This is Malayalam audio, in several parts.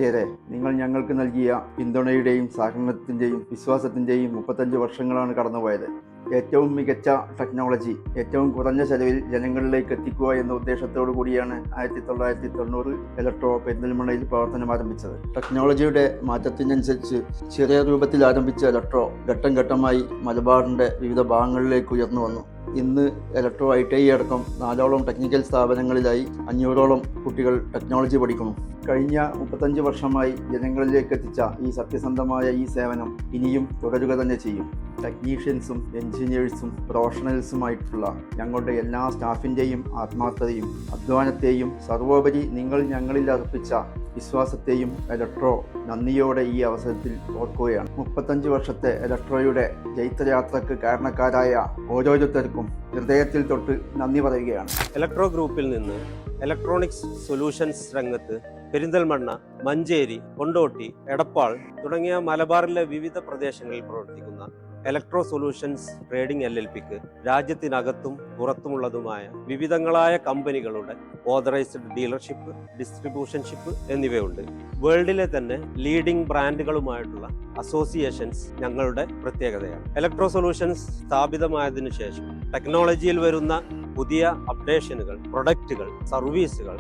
പ്രവർത്തകരെ, നിങ്ങൾ ഞങ്ങൾക്ക് നൽകിയ പിന്തുണയുടെയും സഹകരണത്തിൻ്റെയും വിശ്വാസത്തിൻ്റെയും 35 വർഷങ്ങളാണ് കടന്നുപോയത്. ഏറ്റവും മികച്ച ടെക്നോളജി ഏറ്റവും കുറഞ്ഞ ചെലവിൽ ജനങ്ങളിലേക്ക് എത്തിക്കുക എന്ന ഉദ്ദേശത്തോടു കൂടിയാണ് 1990 ഇലക്ട്രോ പെരിന്തൽമണ്ണയിൽ പ്രവർത്തനം ആരംഭിച്ചത്. ടെക്നോളജിയുടെ മാറ്റത്തിനനുസരിച്ച് ചെറിയ രൂപത്തിൽ ആരംഭിച്ച ഇലക്ട്രോ ഘട്ടം ഘട്ടമായി മലബാറിൻ്റെ വിവിധ ഭാഗങ്ങളിലേക്ക് ഉയർന്നു വന്നു. ഇന്ന് ഇലക്ട്രോ ITI അടക്കം 4ഓളം ടെക്നിക്കൽ സ്ഥാപനങ്ങളിലായി 500ഓളം കുട്ടികൾ ടെക്നോളജി പഠിക്കുന്നു. കഴിഞ്ഞ 35 വർഷമായി ജനങ്ങളിലേക്ക് എത്തിച്ച ഈ സത്യസന്ധമായ ഈ സേവനം ഇനിയും തുടരുക തന്നെ ചെയ്യും. ടെക്നീഷ്യൻസും എൻജിനീയേഴ്സും പ്രൊഫഷണൽസുമായിട്ടുള്ള ഞങ്ങളുടെ എല്ലാ സ്റ്റാഫിൻ്റെയും ആത്മാർത്ഥതയും അധ്വാനത്തെയും സർവോപരി നിങ്ങൾ ഞങ്ങളിൽ അർപ്പിച്ച വിശ്വാസത്തെയും ഇലക്ട്രോ നന്ദിയോടെ ഈ അവസരത്തിൽ ഓർക്കുകയാണ്. 35 വർഷത്തെ ഇലക്ട്രോയുടെ ജൈത്രയാത്രയ്ക്ക് കാരണക്കാരായ ഓരോരുത്തർക്കും ഹൃദയത്തിൽ തൊട്ട് നന്ദി പറയുകയാണ്. ഇലക്ട്രോ ഗ്രൂപ്പിൽ നിന്ന് ഇലക്ട്രോണിക്സ് സൊല്യൂഷൻസ് രംഗത്ത് പെരിന്തൽമണ്ണ, മഞ്ചേരി, കൊണ്ടോട്ടി, എടപ്പാൾ തുടങ്ങിയ മലബാറിലെ വിവിധ പ്രദേശങ്ങളിൽ പ്രവർത്തിക്കുന്ന ഇലക്ട്രോ സൊല്യൂഷൻസ് ട്രേഡിംഗ് LLPക്ക് രാജ്യത്തിനകത്തും പുറത്തുമുള്ളതുമായ വിവിധങ്ങളായ കമ്പനികളുടെ ഓതറൈസ്ഡ് ഡീലർഷിപ്പ്, ഡിസ്ട്രിബ്യൂഷൻഷിപ്പ് എന്നിവയുണ്ട്. വേൾഡിലെ തന്നെ ലീഡിംഗ് ബ്രാൻഡുകളുമായിട്ടുള്ള അസോസിയേഷൻസ് ഞങ്ങളുടെ പ്രത്യേകതയാണ്. ഇലക്ട്രോ സൊല്യൂഷൻസ് സ്ഥാപിതമായതിനു ശേഷം ടെക്നോളജിയിൽ വരുന്ന പുതിയ അപ്ഡേഷനുകൾ, പ്രൊഡക്റ്റുകൾ, സർവീസുകൾ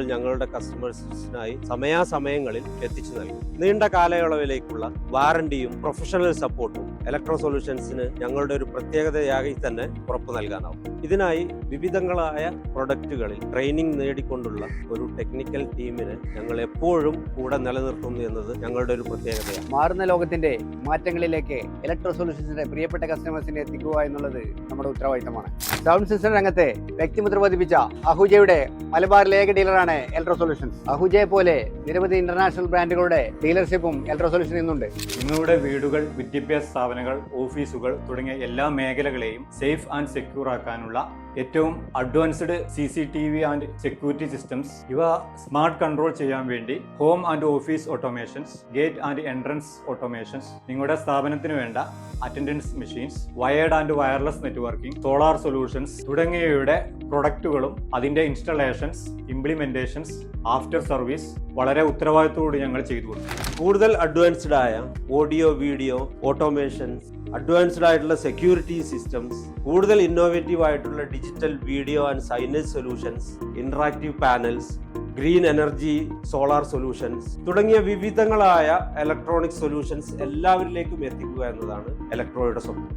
ഞങ്ങളുടെ കസ്റ്റമേഴ്സിനായി സമയാസമയങ്ങളിൽ എത്തിച്ചു നൽകും. നീണ്ട കാലയളവിലേക്കുള്ള വാറണ്ടിയും പ്രൊഫഷണൽ സപ്പോർട്ടും ഇലക്ട്രോ സൊല്യൂഷൻസിന് ഞങ്ങളുടെ ഒരു പ്രത്യേകതയായി തന്നെ ഉറപ്പു നൽകാനാവും. ഇതിനായി വിവിധങ്ങളായ പ്രൊഡക്റ്റുകളിൽ ട്രെയിനിങ് നേടിക്കൊണ്ടുള്ള ഒരു ടെക്നിക്കൽ ടീമിനെ ഞങ്ങൾ എപ്പോഴും കൂടെ നിലനിർത്തുന്നു എന്നത് ഞങ്ങളുടെ ഒരു പ്രത്യേകതയാണ്. മാറുന്ന ലോകത്തിന്റെ മാറ്റങ്ങളിലേക്ക് ഇലക്ട്രോ സൊല്യൂഷൻസിന്റെ പ്രിയപ്പെട്ട കസ്റ്റമേഴ്സിനെ എത്തിക്കുക എന്നുള്ളത് നമ്മുടെ ഉത്തരവാദിത്തമാണ്. സൗണ്ട് സിസ്റ്റം രംഗത്തെ വ്യക്തിമുദ്ര പതിപ്പിച്ച അഹുജയുടെ മലബാറിലെ ഏക ഡീലറാണ് ഇലക്ട്രോ സൊല്യൂഷൻസ്. അഹുജയെ പോലെ നിരവധി ഇന്റർനാഷണൽ ബ്രാൻഡുകളുടെ ഡീലർഷിപ്പും ഇലക്ട്രോ സൊല്യൂഷൻ ഇന്നുണ്ട്. നിങ്ങളുടെ വീടുകൾ, വിദ്യാഭ്യാസ സ്ഥാപനങ്ങൾ, ഓഫീസുകൾ തുടങ്ങിയ എല്ലാ മേഖലകളെയും സേഫ് ആൻഡ് സെക്യൂർ ആക്കാനുള്ള ഏറ്റവും advanced CCTV and security systems, ഇവ സ്മാർട്ട് കൺട്രോൾ ചെയ്യാൻ വേണ്ടി home and office automations, gate and entrance automations, നിങ്ങളുടെ സ്ഥാപനത്തിന് വേണ്ട attendance machines, wired and wireless networking, solar solutions തുടങ്ങിയവയുടെ പ്രൊഡക്റ്റുകളും അതിന്റെ ഇൻസ്റ്റലേഷൻസ്, ഇംപ്ലിമെന്റേഷൻസ്, ആഫ്റ്റർ സർവീസ് വളരെ ഉത്തരവാദിത്തത്തോടെ ഞങ്ങൾ ചെയ്തു കൊടുക്കും. കൂടുതൽ അഡ്വാൻസ്ഡ് ആയ ഓഡിയോ, വീഡിയോ, ഓട്ടോമേഷൻസ്, അഡ്വാൻസ്ഡ് ആയിട്ടുള്ള സെക്യൂരിറ്റി സിസ്റ്റംസ്, കൂടുതൽ ഇന്നോവേറ്റീവ് ആയിട്ടുള്ള digital video and signage solutions, interactive panels, green energy, solar solutions തുടങ്ങിയ വിവിധങ്ങളായ ഇലക്ട്രോണിക് സൊല്യൂഷൻസ് എല്ലാവരിലേക്കും എത്തിക്കുക എന്നതാണ് ഇലക്ട്രോയുടെ സ്വപ്നം.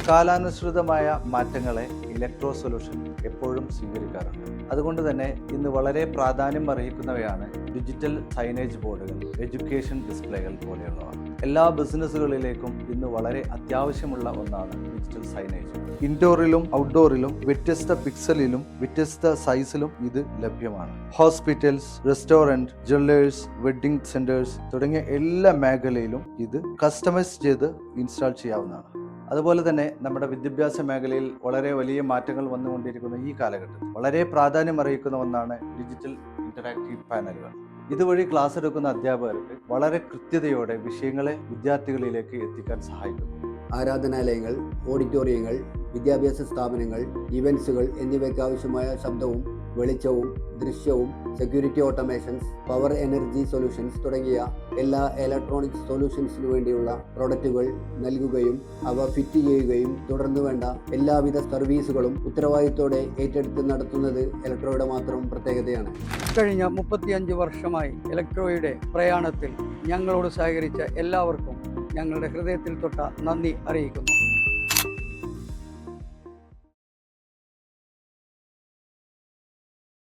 കാലാനുസൃതമായ മാറ്റങ്ങളെ ഇലക്ട്രോ സൊല്യൂഷൻ എപ്പോഴും സ്വീകരിക്കാറുണ്ട്. അതുകൊണ്ട് തന്നെ ഇന്ന് വളരെ പ്രാധാന്യം അർഹിക്കുന്നവയാണ് ഡിജിറ്റൽ സൈനേജ് ബോർഡുകൾ, എഡ്യൂക്കേഷൻ ഡിസ്പ്ലേകൾ പോലെയുള്ളവ. എല്ലാ ബിസിനസ്സുകളിലേക്കും ഇന്ന് വളരെ അത്യാവശ്യമുള്ള ഒന്നാണ് ഡിജിറ്റൽ സൈനേജ്. ഇൻഡോറിലും ഔട്ട്ഡോറിലും വ്യത്യസ്ത പിക്സലിലും വ്യത്യസ്ത സൈസിലും ഇത് ലഭ്യമാണ്. Hospitals, restaurant, Jewellers, wedding centres തുടങ്ങിയ എല്ലാ മേഖലയിലും ഇത് കസ്റ്റമൈസ് ചെയ്ത് ഇൻസ്റ്റാൾ ചെയ്യാവുന്നതാണ്. അതുപോലെ തന്നെ നമ്മുടെ വിദ്യാഭ്യാസ മേഖലയിൽ വളരെ വലിയ മാറ്റങ്ങൾ വന്നുകൊണ്ടിരിക്കുന്ന ഈ കാലഘട്ടത്തിൽ വളരെ പ്രാധാന്യം അർഹിക്കുന്ന ഒന്നാണ് ഡിജിറ്റൽ ഇന്ററാക്റ്റീവ് പാനലുകൾ. ഇതുവഴി ക്ലാസ് എടുക്കുന്ന അധ്യാപകർക്ക് വളരെ കൃത്യതയോടെ വിഷയങ്ങളെ വിദ്യാർത്ഥികളിലേക്ക് എത്തിക്കാൻ സഹായിക്കുന്നു. ആരാധനാലയങ്ങൾ, ഓഡിറ്റോറിയങ്ങൾ, വിദ്യാഭ്യാസ സ്ഥാപനങ്ങൾ, ഇവന്റ്സുകൾ എന്നിവയ്ക്ക് ആവശ്യമായ ശബ്ദവും വെളിച്ചവും ദൃശ്യവും, security automations, power energy solutions തുടങ്ങിയ എല്ലാ ഇലക്ട്രോണിക്സ് സൊല്യൂഷൻസിനു വേണ്ടിയുള്ള പ്രൊഡക്റ്റുകൾ നൽകുകയും അവ ഫിറ്റ് ചെയ്യുകയും തുടർന്ന് വേണ്ട എല്ലാവിധ സർവീസുകളും ഉത്തരവാദിത്തോടെ ഏറ്റെടുത്ത് നടത്തുന്നത് ഇലക്ട്രോയുടെ മാത്രം പ്രത്യേകതയാണ്. കഴിഞ്ഞ 35 വർഷമായി ഇലക്ട്രോയുടെ പ്രയാണത്തിൽ ഞങ്ങളോട് സഹകരിച്ച എല്ലാവർക്കും ഞങ്ങളുടെ ഹൃദയത്തിൽ തൊട്ട നന്ദി അറിയിക്കുന്നു.